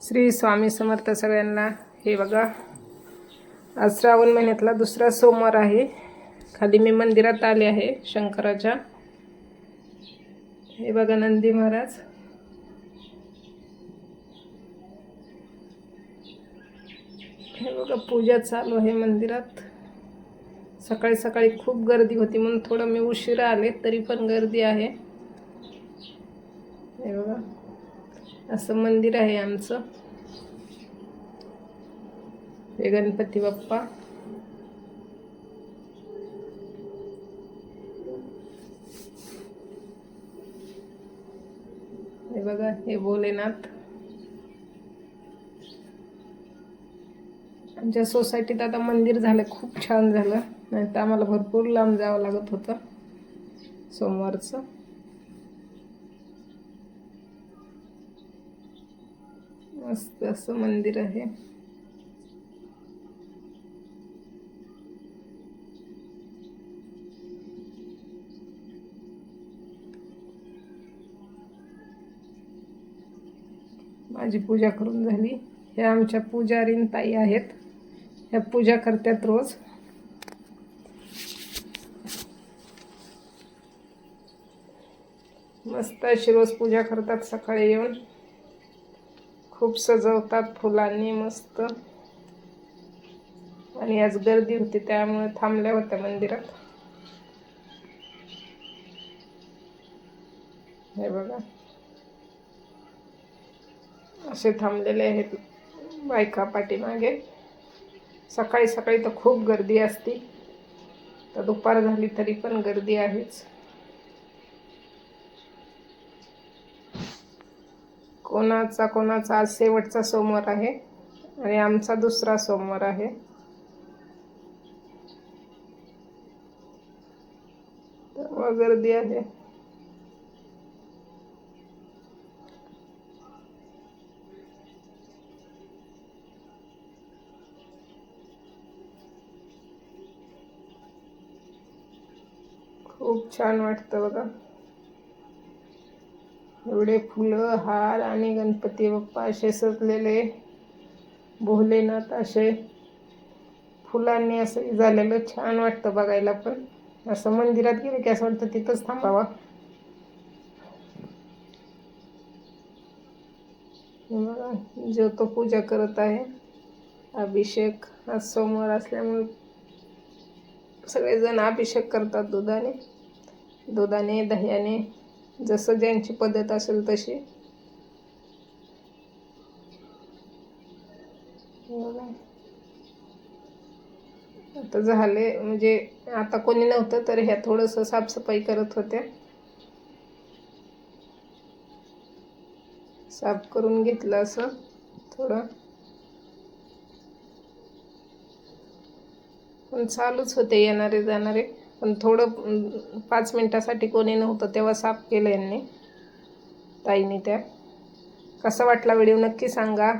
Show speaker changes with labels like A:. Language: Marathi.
A: श्री स्वामी समर्थ सगळ्यांना। हे बघा, आज श्रावण महिन्यातला दुसरा सोमवार आहे। खाली मी मंदिरात आले आहे शंकराच्या। हे बघा नंदी महाराज। हे बघा पूजा चालू आहे मंदिरात। सकाळी सकाळी खूप गर्दी होती म्हणून थोडं मी उशिरा आले, तरी पण गर्दी आहे। हे बघा असं मंदिर आहे आमचं। हे गणपती बाप्पा। हे बघा हे भोलेनाथ। आमच्या सोसायटीत आता मंदिर झालं, खूप छान झालं, नाही तर आम्हाला भरपूर लांब जावं लागत होतं सोमवारचं। मस्त असं मंदिर आहे। माझी पूजा करून झाली। हे आमच्या पुजारीन ताई आहेत, ह्या पूजा करतात रोज। मस्त अशी रोज पूजा करतात सकाळी येऊन। खूप सजवतात फुलांनी मस्त। आणि आज गर्दी होती त्यामुळे थांबल्या होत्या मंदिरात। हे बघा असे थांबलेले आहेत बायका पाठीमागे। सकाळी सकाळी तर खूप गर्दी असते, तर दुपार झाली तरी पण गर्दी आहेच। कोणाचा आज शेवटचा सोमवार आहे आणि आमचा दुसरा सोमवार आहे। त्यामुळे गर्दी आहे। खूप छान वाटतं बघा। एवढे फुलं, हार आणि गणपती बाप्पा असे सजलेले, भोलेनाथ असे फुलांनी असं झालेलं छान वाटतं बघायला। पण असं मंदिरात गेलं की असं वाटतं तिथंच थांबावा। बघा ज्योत पूजा करत आहे, अभिषेक। आज सोमवार असल्यामुळे सगळेजण अभिषेक करतात दुधाने दह्याने, जसं ज्यांची पद्धत असेल तशी। आता झाले, म्हणजे आता कोणी नव्हतं तर ह्या थोडंसं साफसफाई करत होत्या। साफ करून घेतलं असं थोडं, पण चालूच होते येणारे जाणारे। पण थोडं 5 मिनिटासाठी कोणी नव्हतं तेव्हा साफ केलं यांनी, ताईने त्या। कसा वाटला व्हिडिओ नक्की सांगा।